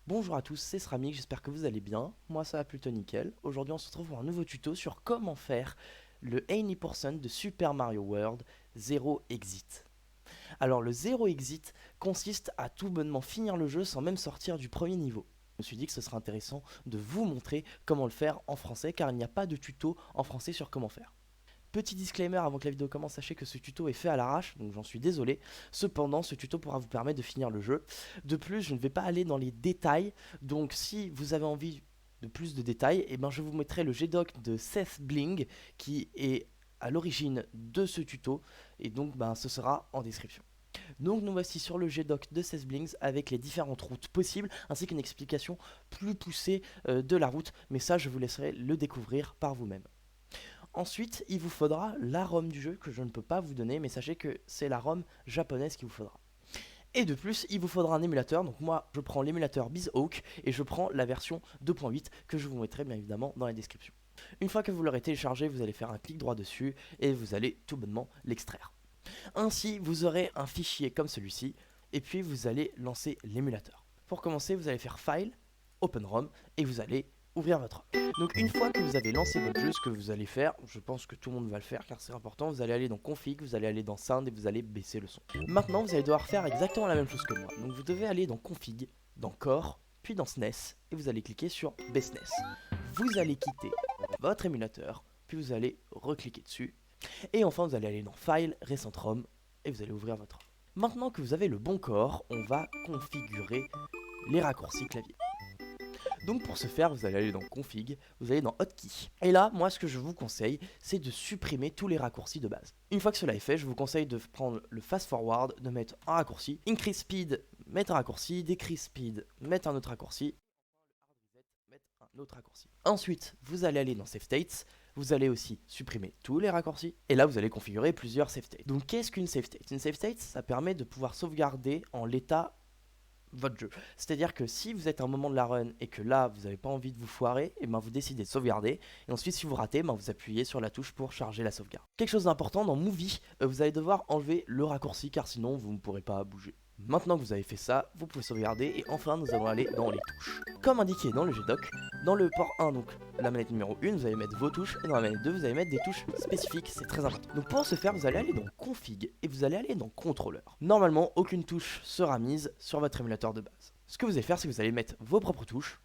Bonjour à tous, c'est Sramik, j'espère que vous allez bien. Moi ça va plutôt nickel. Aujourd'hui on se retrouve pour un nouveau tuto sur comment faire le 80% de Super Mario World Zero Exit. Alors le Zero Exit consiste à tout bonnement finir le jeu sans même sortir du premier niveau. Je me suis dit que ce serait intéressant de vous montrer comment le faire en français car il n'y a pas de tuto en français sur comment faire. Petit disclaimer avant que la vidéo commence, sachez que ce tuto est fait à l'arrache, donc j'en suis désolé. Cependant, ce tuto pourra vous permettre de finir le jeu. De plus, je ne vais pas aller dans les détails, donc si vous avez envie de plus de détails, je vous mettrai le GDoc de Seth Bling, qui est à l'origine de ce tuto, et donc ce sera en description. Donc nous voici sur le GDoc de Seth Blings avec les différentes routes possibles, ainsi qu'une explication plus poussée de la route, mais ça je vous laisserai le découvrir par vous-même. Ensuite, il vous faudra la ROM du jeu que je ne peux pas vous donner, mais sachez que c'est la ROM japonaise qu'il vous faudra. Et de plus, il vous faudra un émulateur. Donc moi, je prends l'émulateur BizHawk et je prends la version 2.8 que je vous mettrai bien évidemment dans la description. Une fois que vous l'aurez téléchargé, vous allez faire un clic droit dessus et vous allez tout bonnement l'extraire. Ainsi, vous aurez un fichier comme celui-ci et puis vous allez lancer l'émulateur. Pour commencer, vous allez faire File, Open ROM et vous allez ouvrir votre ROM. Donc une fois que vous avez lancé votre jeu, ce que vous allez faire, je pense que tout le monde va le faire car c'est important, vous allez aller dans Config, vous allez aller dans Sound et vous allez baisser le son. Maintenant vous allez devoir faire exactement la même chose que moi. Donc vous devez aller dans Config, dans Core, puis dans SNES et vous allez cliquer sur BSNES. Vous allez quitter votre émulateur, puis vous allez recliquer dessus. Et enfin vous allez aller dans File, Recent ROM et vous allez ouvrir votre ROM. Maintenant que vous avez le bon corps, on va configurer les raccourcis clavier. Donc pour ce faire, vous allez aller dans Config, vous allez dans Hotkey. Et là, moi ce que je vous conseille, c'est de supprimer tous les raccourcis de base. Une fois que cela est fait, je vous conseille de prendre le Fast Forward, de mettre un raccourci, Increase Speed, mettre un raccourci, Decrease Speed, mettre un autre raccourci, mettre un autre raccourci. Ensuite, vous allez aller dans Save States, vous allez aussi supprimer tous les raccourcis, et là vous allez configurer plusieurs save states. Donc qu'est-ce qu'une save state? Une save state, ça permet de pouvoir sauvegarder en l'état votre jeu. C'est-à-dire que si vous êtes à un moment de la run et que là vous n'avez pas envie de vous foirer, et vous décidez de sauvegarder, et ensuite si vous ratez, vous appuyez sur la touche pour charger la sauvegarde. Quelque chose d'important dans Movie, vous allez devoir enlever le raccourci car sinon vous ne pourrez pas bouger. Maintenant que vous avez fait ça, vous pouvez sauvegarder et enfin nous allons aller dans les touches. Comme indiqué dans le GDoc, dans le port 1, donc la manette numéro 1, vous allez mettre vos touches et dans la manette 2, vous allez mettre des touches spécifiques, c'est très important. Donc pour ce faire, vous allez aller dans Config et vous allez aller dans Contrôleur. Normalement, aucune touche sera mise sur votre émulateur de base. Ce que vous allez faire, c'est que vous allez mettre vos propres touches.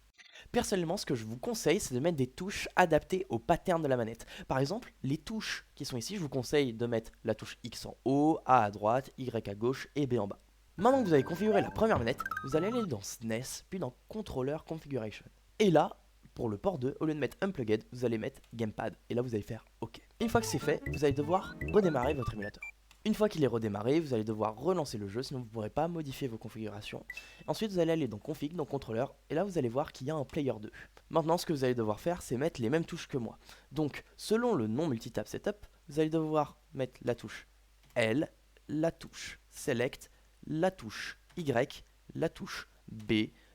Personnellement, ce que je vous conseille, c'est de mettre des touches adaptées au pattern de la manette. Par exemple, les touches qui sont ici, je vous conseille de mettre la touche X en haut, A à droite, Y à gauche et B en bas. Maintenant que vous avez configuré la première manette, vous allez aller dans SNES, puis dans Controller Configuration. Et là, pour le port 2, au lieu de mettre Unplugged, vous allez mettre Gamepad. Et là, vous allez faire OK. Une fois que c'est fait, vous allez devoir redémarrer votre émulateur. Une fois qu'il est redémarré, vous allez devoir relancer le jeu, sinon vous ne pourrez pas modifier vos configurations. Ensuite, vous allez aller dans Config, dans Contrôleur, et là, vous allez voir qu'il y a un Player 2. Maintenant, ce que vous allez devoir faire, c'est mettre les mêmes touches que moi. Donc, selon le nom Multitap Setup, vous allez devoir mettre la touche L, la touche Select, la touche Y, la touche B,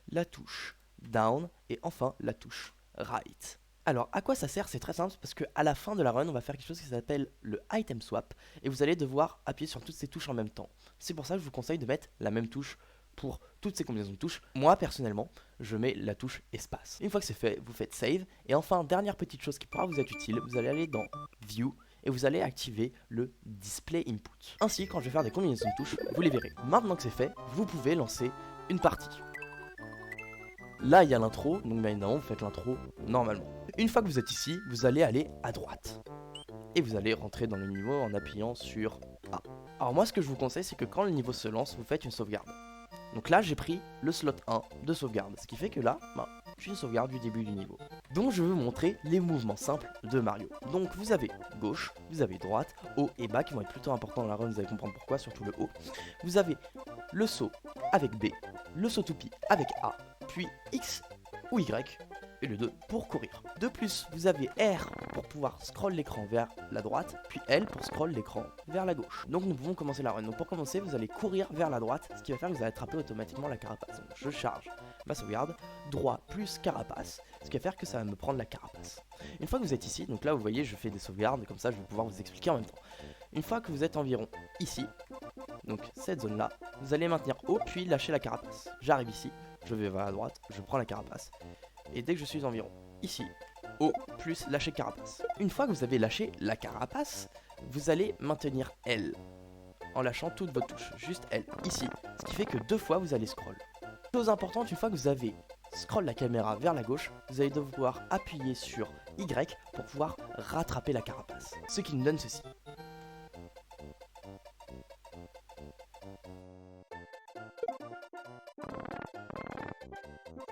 la touche Down et enfin la touche Right. Alors à quoi ça sert? C'est très simple parce qu'à la fin de la run on va faire quelque chose qui s'appelle le item swap et vous allez devoir appuyer sur toutes ces touches en même temps. C'est pour ça que je vous conseille de mettre la même touche pour toutes ces combinaisons de touches. Moi personnellement je mets la touche espace. Une fois que c'est fait, vous faites save et enfin dernière petite chose qui pourra vous être utile, vous allez aller dans View et vous allez activer le Display Input. Ainsi, quand je vais faire des combinaisons de touches, vous les verrez. Maintenant que c'est fait, vous pouvez lancer une partie. Là, il y a l'intro, donc bien évidemment, vous faites l'intro normalement. Une fois que vous êtes ici, vous allez aller à droite. Et vous allez rentrer dans le niveau en appuyant sur A. Alors moi, ce que je vous conseille, c'est que quand le niveau se lance, vous faites une sauvegarde. Donc là, j'ai pris le slot 1 de sauvegarde, ce qui fait que là, j'ai une sauvegarde du début du niveau. Donc je vais vous montrer les mouvements simples de Mario. Donc vous avez gauche, vous avez droite, haut et bas qui vont être plutôt importants dans la run, vous allez comprendre pourquoi, surtout le haut. Vous avez le saut avec B, le saut toupie avec A, puis X ou Y et le 2 pour courir. De plus, vous avez R pour pouvoir scroll l'écran vers la droite, puis L pour scroll l'écran vers la gauche. Donc nous pouvons commencer la run. Donc pour commencer, vous allez courir vers la droite, ce qui va faire que vous allez attraper automatiquement la carapace. Donc je charge ma sauvegarde, droit plus carapace, ce qui va faire que ça va me prendre la carapace. Une fois que vous êtes ici, donc là vous voyez je fais des sauvegardes, comme ça je vais pouvoir vous expliquer en même temps. Une fois que vous êtes environ ici, donc cette zone là, vous allez maintenir haut puis lâcher la carapace. J'arrive ici, je vais vers la droite, je prends la carapace. Et dès que je suis environ ici, O plus lâcher carapace. Une fois que vous avez lâché la carapace, vous allez maintenir L en lâchant toutes vos touches, juste L, ici. Ce qui fait que 2 fois vous allez scroll. Chose importante, une fois que vous avez scroll la caméra vers la gauche, vous allez devoir appuyer sur Y pour pouvoir rattraper la carapace. Ce qui nous donne ceci.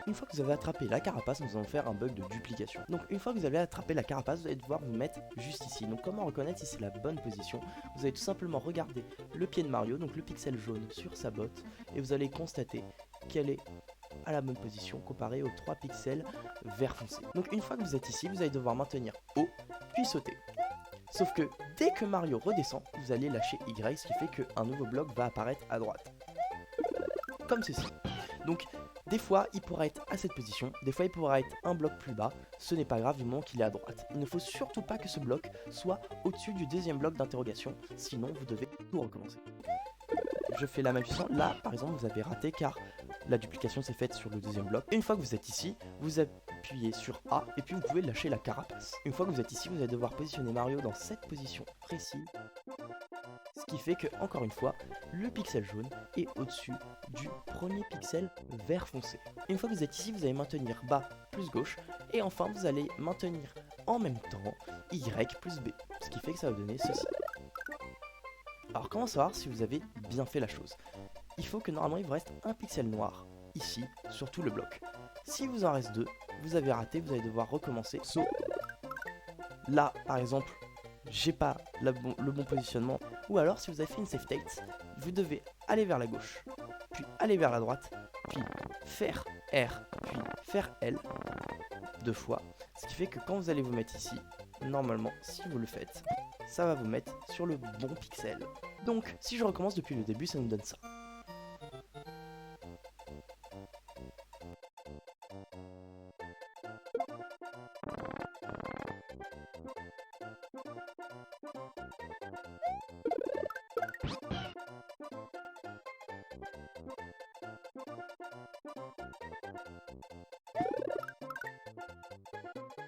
Une fois que vous avez attrapé la carapace, nous allons faire un bug de duplication. Donc une fois que vous avez attrapé la carapace, vous allez devoir vous mettre juste ici. Donc comment reconnaître si c'est la bonne position? Vous allez tout simplement regarder le pied de Mario, donc le pixel jaune sur sa botte, et vous allez constater qu'elle est à la bonne position comparée aux 3 pixels vert foncé. Donc une fois que vous êtes ici, vous allez devoir maintenir O, puis sauter. Sauf que dès que Mario redescend, vous allez lâcher Y, ce qui fait qu'un nouveau bloc va apparaître à droite. Comme ceci. Donc des fois il pourra être à cette position, des fois il pourra être un bloc plus bas, ce n'est pas grave du moment qu'il est à droite. Il ne faut surtout pas que ce bloc soit au-dessus du deuxième bloc d'interrogation, sinon vous devez tout recommencer. Je fais la même chose, là par exemple vous avez raté car la duplication s'est faite sur le deuxième bloc. Une fois que vous êtes ici, vous appuyez sur A et puis vous pouvez lâcher la carapace. Une fois que vous êtes ici, vous allez devoir positionner Mario dans cette position précise. Ce qui fait que, encore une fois, le pixel jaune est au-dessus du premier pixel vert foncé. Une fois que vous êtes ici, vous allez maintenir bas plus gauche. Et enfin, vous allez maintenir en même temps Y plus B. Ce qui fait que ça va donner ceci. Alors comment savoir si vous avez bien fait la chose? Il faut que normalement il vous reste un pixel noir, ici, sur tout le bloc. Si vous en reste 2, vous avez raté, vous allez devoir recommencer. Saut. Là, par exemple, j'ai pas le bon positionnement. Ou alors, si vous avez fait une save state, vous devez aller vers la gauche, puis aller vers la droite, puis faire R, puis faire L 2 fois. Ce qui fait que quand vous allez vous mettre ici, normalement, si vous le faites, ça va vous mettre sur le bon pixel. Donc, si je recommence depuis le début, ça nous donne ça.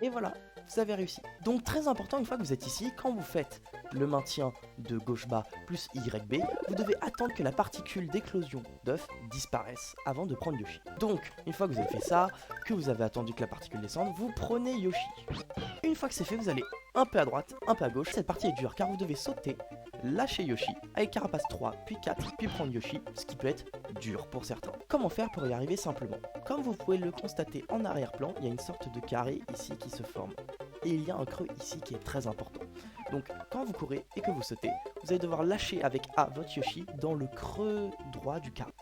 Et voilà, vous avez réussi. Donc très important, une fois que vous êtes ici, quand vous faites le maintien de gauche bas plus YB, vous devez attendre que la particule d'éclosion d'œuf disparaisse avant de prendre Yoshi. Donc, une fois que vous avez fait ça, que vous avez attendu que la particule descende, vous prenez Yoshi. Une fois que c'est fait, vous allez un peu à droite, un peu à gauche. Cette partie est dure car vous devez sauter, lâcher Yoshi avec carapace 3, puis 4, puis prendre Yoshi, ce qui peut être dur pour certains. Comment faire pour y arriver simplement? Comme vous pouvez le constater en arrière-plan, il y a une sorte de carré ici qui se forme. Et il y a un creux ici qui est très important. Donc quand vous courez et que vous sautez, vous allez devoir lâcher avec A votre Yoshi dans le creux droit du carré.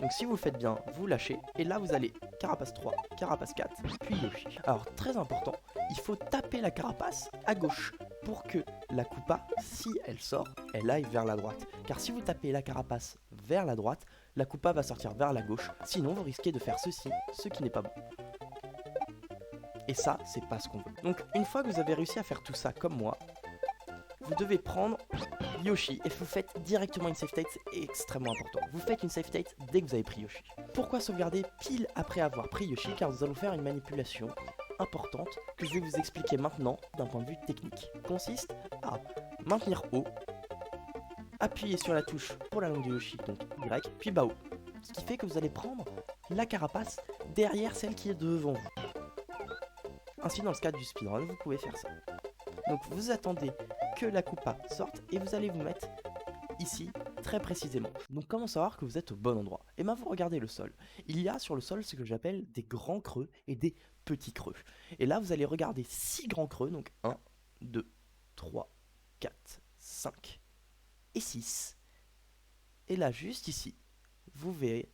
Donc si vous le faites bien, vous lâchez, et là vous allez carapace 3, carapace 4, puis Yoshi. Alors très important, il faut taper la carapace à gauche pour que la Koopa, si elle sort, elle aille vers la droite. Car si vous tapez la carapace vers la droite, la Koopa va sortir vers la gauche, sinon vous risquez de faire ceci, ce qui n'est pas bon. Et ça, c'est pas ce qu'on veut. Donc une fois que vous avez réussi à faire tout ça comme moi, vous devez prendre Yoshi et vous faites directement une save state, c'est extrêmement important. Vous faites une save state dès que vous avez pris Yoshi. Pourquoi sauvegarder pile après avoir pris Yoshi? Car nous allons faire une manipulation importante que je vais vous expliquer maintenant d'un point de vue technique. Consiste à maintenir O, appuyer sur la touche pour la langue de Yoshi, donc Y, puis bas O. Ce qui fait que vous allez prendre la carapace derrière celle qui est devant vous. Ainsi, dans le cadre du speedrun, vous pouvez faire ça. Donc vous attendez que la Koopa sorte et vous allez vous mettre ici très précisément. Donc comment savoir que vous êtes au bon endroit? Et bien vous regardez le sol. Il y a sur le sol ce que j'appelle des grands creux et des petits creux. Et là vous allez regarder 6 grands creux, donc 1, 2, 3, 4, 5 et 6. Et là juste ici, vous verrez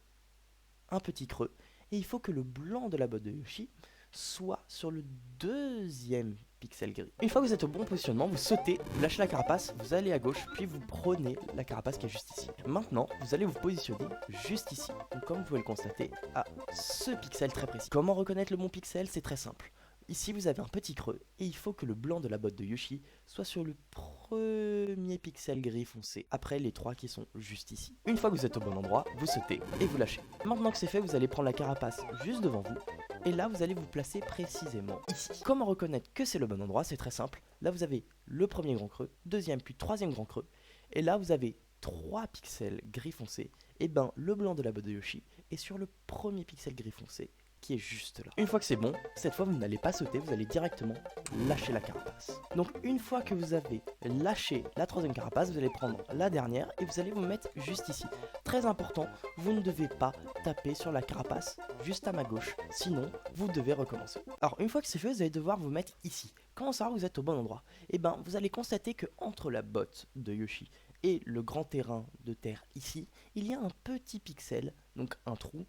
un petit creux. Et il faut que le blanc de la botte de Yoshi soit sur le deuxième pixel gris. Une fois que vous êtes au bon positionnement, vous sautez, vous lâchez la carapace, vous allez à gauche, puis vous prenez la carapace qui est juste ici. Maintenant, vous allez vous positionner juste ici, donc comme vous pouvez le constater, à ce pixel très précis. Comment reconnaître le bon pixel? C'est très simple. Ici vous avez un petit creux et il faut que le blanc de la botte de Yoshi soit sur le premier pixel gris foncé, après les 3 qui sont juste ici. Une fois que vous êtes au bon endroit, vous sautez et vous lâchez. Maintenant que c'est fait, vous allez prendre la carapace juste devant vous et là vous allez vous placer précisément ici. Comment reconnaître que c'est le bon endroit? C'est très simple. Là vous avez le premier grand creux, deuxième puis troisième grand creux et là vous avez 3 pixels gris foncé. Et ben le blanc de la botte de Yoshi est sur le premier pixel gris foncé qui est juste là. Une fois que c'est bon, cette fois vous n'allez pas sauter, vous allez directement lâcher la carapace. Donc une fois que vous avez lâché la troisième carapace, vous allez prendre la dernière et vous allez vous mettre juste ici. Très important, vous ne devez pas taper sur la carapace juste à ma gauche, sinon vous devez recommencer. Alors une fois que c'est fait, vous allez devoir vous mettre ici. Comment savoir que vous êtes au bon endroit? Et ben vous allez constater que entre la botte de Yoshi et le grand terrain de terre ici, il y a un petit pixel, donc un trou,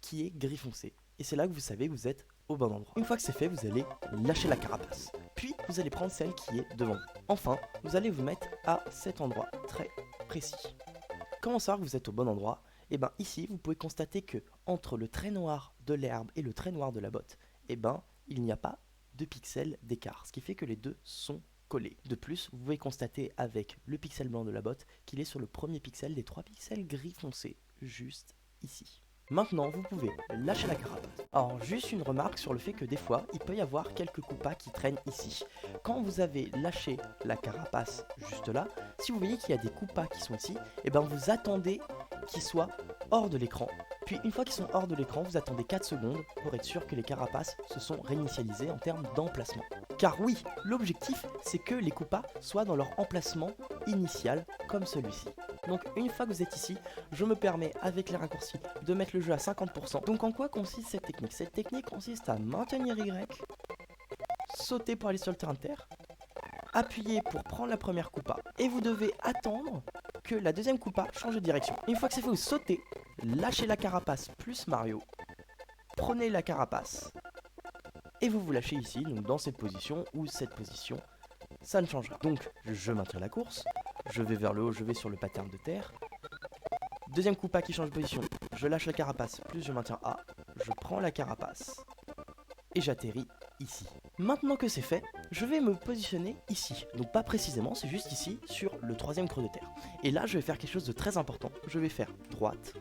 qui est gris foncé. Et c'est là que vous savez que vous êtes au bon endroit. Une fois que c'est fait, vous allez lâcher la carapace. Puis, vous allez prendre celle qui est devant vous. Enfin, vous allez vous mettre à cet endroit très précis. Comment savoir que vous êtes au bon endroit? Et bien ici, vous pouvez constater que entre le trait noir de l'herbe et le trait noir de la botte, et ben il n'y a pas de pixels d'écart, ce qui fait que les deux sont collés. De plus, vous pouvez constater avec le pixel blanc de la botte qu'il est sur le premier pixel des 3 pixels gris foncé, juste ici. Maintenant, vous pouvez lâcher la carapace. Alors, juste une remarque sur le fait que des fois, il peut y avoir quelques coupas qui traînent ici. Quand vous avez lâché la carapace juste là, si vous voyez qu'il y a des coupas qui sont ici, et ben vous attendez qu'ils soient hors de l'écran. Puis une fois qu'ils sont hors de l'écran, vous attendez 4 secondes pour être sûr que les carapaces se sont réinitialisées en termes d'emplacement. Car oui, l'objectif, c'est que les coupas soient dans leur emplacement initial, comme celui-ci. Donc une fois que vous êtes ici, je me permets avec les raccourcis de mettre le jeu à 50%. Donc en quoi consiste cette technique? Cette technique consiste à maintenir Y, sauter pour aller sur le terrain de terre, appuyer pour prendre la première coupa, et vous devez attendre que la deuxième coupa change de direction. Une fois que c'est fait, vous sautez, lâchez la carapace plus Mario, prenez la carapace, et vous vous lâchez ici, donc dans cette position ou cette position, ça ne changera. Donc je maintiens la course, je vais vers le haut, je vais sur le pattern de terre. Deuxième coupa qui change de position, je lâche la carapace, plus je maintiens A, je prends la carapace et j'atterris ici. Maintenant que c'est fait, je vais me positionner ici. Donc pas précisément, c'est juste ici, sur le troisième creux de terre. Et là, je vais faire quelque chose de très important. Je vais faire droite,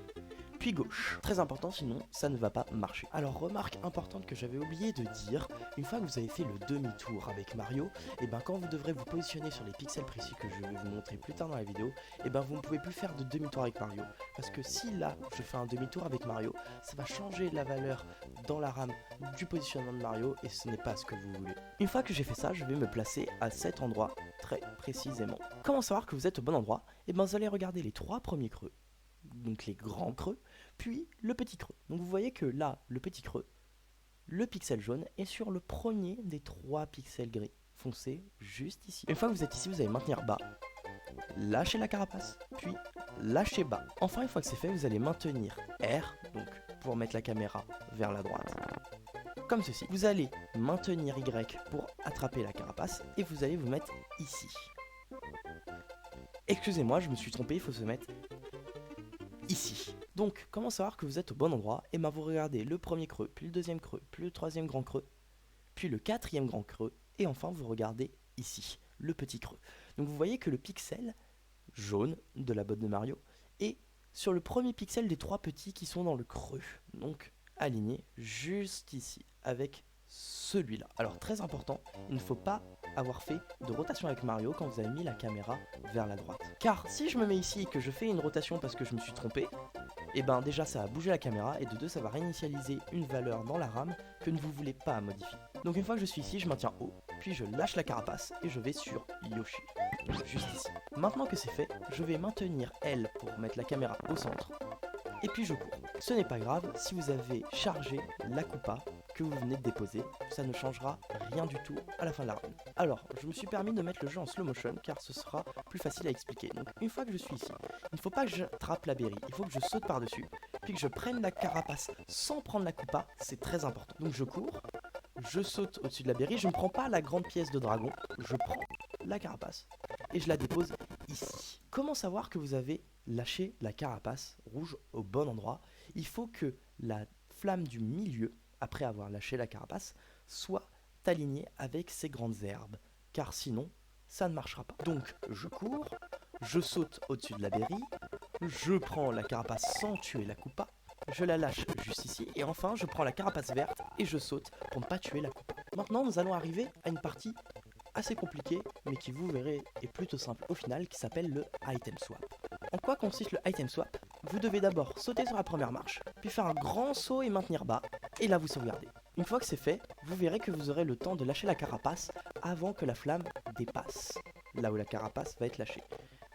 puis gauche. Très important, sinon ça ne va pas marcher. Alors remarque importante que j'avais oublié de dire, une fois que vous avez fait le demi-tour avec Mario, et ben quand vous devrez vous positionner sur les pixels précis que je vais vous montrer plus tard dans la vidéo, et ben vous ne pouvez plus faire de demi-tour avec Mario. Parce que si là, je fais un demi-tour avec Mario, ça va changer la valeur dans la RAM du positionnement de Mario et ce n'est pas ce que vous voulez. Une fois que j'ai fait ça, je vais me placer à cet endroit très précisément. Comment savoir que vous êtes au bon endroit? Et ben vous allez regarder les 3 premiers creux, donc les grands creux, puis le petit creux. Donc vous voyez que là, le petit creux, le pixel jaune est sur le premier des 3 pixels gris foncé juste ici. Une fois que vous êtes ici, vous allez maintenir bas, lâcher la carapace, puis lâcher bas. Enfin, une fois que c'est fait, vous allez maintenir R, donc pour mettre la caméra vers la droite, comme ceci. Vous allez maintenir Y pour attraper la carapace et vous allez vous mettre ici. Excusez-moi, je me suis trompé, il faut se mettre ici. Donc, comment savoir que vous êtes au bon endroit? Et bien vous regardez le premier creux, puis le deuxième creux, puis le troisième grand creux, puis le quatrième grand creux, et enfin vous regardez ici, le petit creux. Donc vous voyez que le pixel jaune de la botte de Mario est sur le premier pixel des 3 petits qui sont dans le creux. Donc aligné juste ici, avec celui-là. Alors très important, il ne faut pas avoir fait de rotation avec Mario quand vous avez mis la caméra vers la droite. Car si je me mets ici et que je fais une rotation parce que je me suis trompé, et ben déjà ça va bouger la caméra et de deux ça va réinitialiser une valeur dans la RAM que ne vous voulez pas modifier. Donc une fois que je suis ici, je maintiens haut, puis je lâche la carapace et je vais sur Yoshi, juste ici. Maintenant que c'est fait, je vais maintenir L pour mettre la caméra au centre, et puis je cours. Ce n'est pas grave, si vous avez chargé la coupa que vous venez de déposer, ça ne changera rien du tout à la fin de la run. Alors, je me suis permis de mettre le jeu en slow motion car ce sera plus facile à expliquer. Donc une fois que je suis ici, il ne faut pas que j'attrape la berry, il faut que je saute par-dessus, puis que je prenne la carapace sans prendre la coupa, c'est très important. Donc je cours, je saute au-dessus de la berry, je ne prends pas la grande pièce de dragon, je prends la carapace et je la dépose ici. Comment savoir que vous avez lâché la carapace rouge au bon endroit? Il faut que la flamme du milieu, après avoir lâché la carapace, soit aligné avec ces grandes herbes, car sinon, ça ne marchera pas. Donc, je cours, je saute au-dessus de la berry, je prends la carapace sans tuer la coupa, je la lâche juste ici, et enfin, je prends la carapace verte et je saute pour ne pas tuer la coupa. Maintenant, nous allons arriver à une partie assez compliquée, mais qui vous verrez est plutôt simple au final, qui s'appelle le item swap. En quoi consiste le item swap? Vous devez d'abord sauter sur la première marche, puis faire un grand saut et maintenir bas, et là vous sauvegardez. Une fois que c'est fait, vous verrez que vous aurez le temps de lâcher la carapace avant que la flamme dépasse, là où la carapace va être lâchée.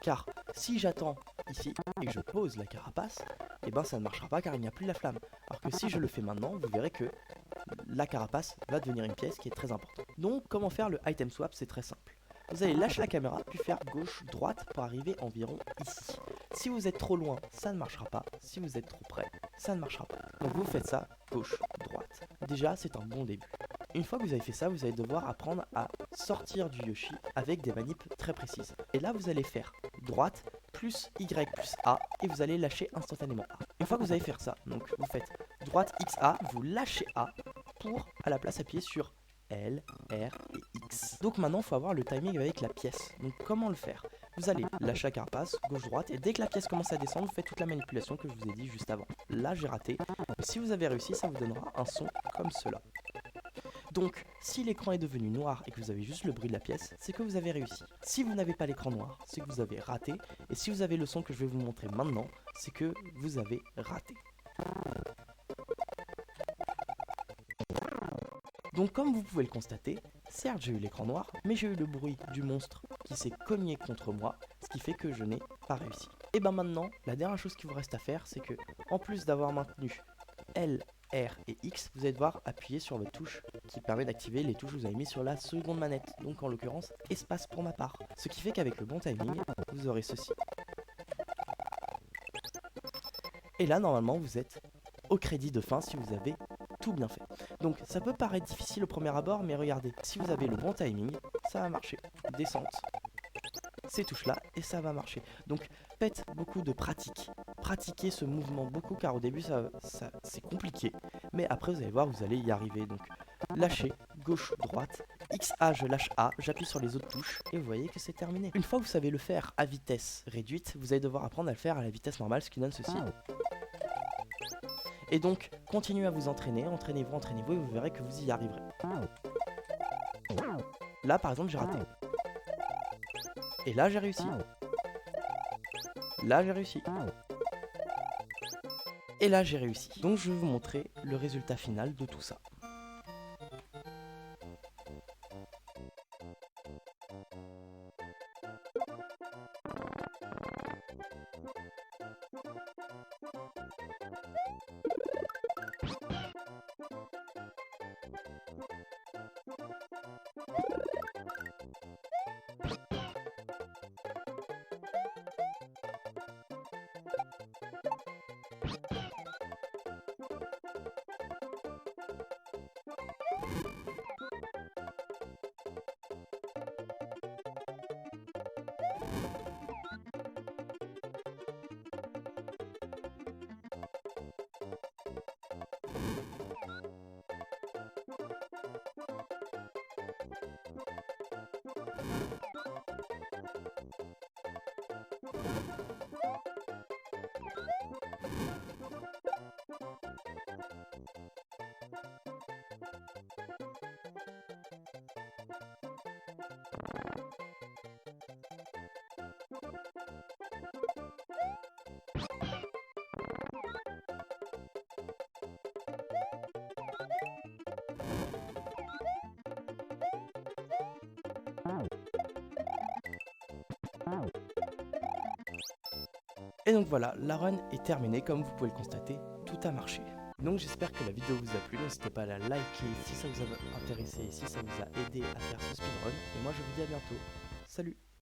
Car si j'attends ici et que je pose la carapace, et ben ça ne marchera pas car il n'y a plus la flamme. Alors que si je le fais maintenant, vous verrez que la carapace va devenir une pièce qui est très importante. Donc comment faire le item swap? C'est très simple. Vous allez lâcher la caméra puis faire gauche-droite pour arriver environ ici. Si vous êtes trop loin, ça ne marchera pas. Si vous êtes trop près, ça ne marchera pas. Donc vous faites ça gauche-droite. Déjà, c'est un bon début. Une fois que vous avez fait ça, vous allez devoir apprendre à sortir du Yoshi avec des manips très précises. Et là, vous allez faire droite plus Y plus A et vous allez lâcher instantanément A. Une fois que vous allez faire ça, donc vous faites droite XA, vous lâchez A pour à la place appuyer sur L, R et X. Donc maintenant, il faut avoir le timing avec la pièce. Donc comment le faire? Vous allez lâcher la carapace, gauche-droite, et dès que la pièce commence à descendre, vous faites toute la manipulation que je vous ai dit juste avant. Là, j'ai raté, mais si vous avez réussi, ça vous donnera un son comme cela. Donc, si l'écran est devenu noir et que vous avez juste le bruit de la pièce, c'est que vous avez réussi. Si vous n'avez pas l'écran noir, c'est que vous avez raté, et si vous avez le son que je vais vous montrer maintenant, c'est que vous avez raté. Donc comme vous pouvez le constater, certes j'ai eu l'écran noir, mais j'ai eu le bruit du monstre qui s'est cogné contre moi, ce qui fait que je n'ai pas réussi. Et ben maintenant, la dernière chose qu'il vous reste à faire, c'est que, en plus d'avoir maintenu L, R et X, vous allez devoir appuyer sur votre touche qui permet d'activer les touches que vous avez mis sur la seconde manette, donc en l'occurrence espace pour ma part. Ce qui fait qu'avec le bon timing, vous aurez ceci. Et là normalement vous êtes au crédit de fin si vous avez tout bien fait. Donc ça peut paraître difficile au premier abord, mais regardez, si vous avez le bon timing, ça va marcher. Descente, ces touches là, et ça va marcher. Donc faites beaucoup de pratique. Pratiquez ce mouvement beaucoup car au début c'est compliqué. Mais après vous allez voir, vous allez y arriver. Donc lâchez, gauche, droite, XA je lâche A, j'appuie sur les autres touches et vous voyez que c'est terminé. Une fois que vous savez le faire à vitesse réduite, vous allez devoir apprendre à le faire à la vitesse normale, ce qui donne ceci. Et donc, continuez à vous entraîner, entraînez-vous, et vous verrez que vous y arriverez. Là, par exemple, j'ai raté. Et là, j'ai réussi. Là, j'ai réussi. Et là, j'ai réussi. Donc, je vais vous montrer le résultat final de tout ça. Et donc voilà, la run est terminée, comme vous pouvez le constater, tout a marché. Donc j'espère que la vidéo vous a plu, n'hésitez pas à la liker si ça vous a intéressé, si ça vous a aidé à faire ce speedrun. Et moi je vous dis à bientôt, salut!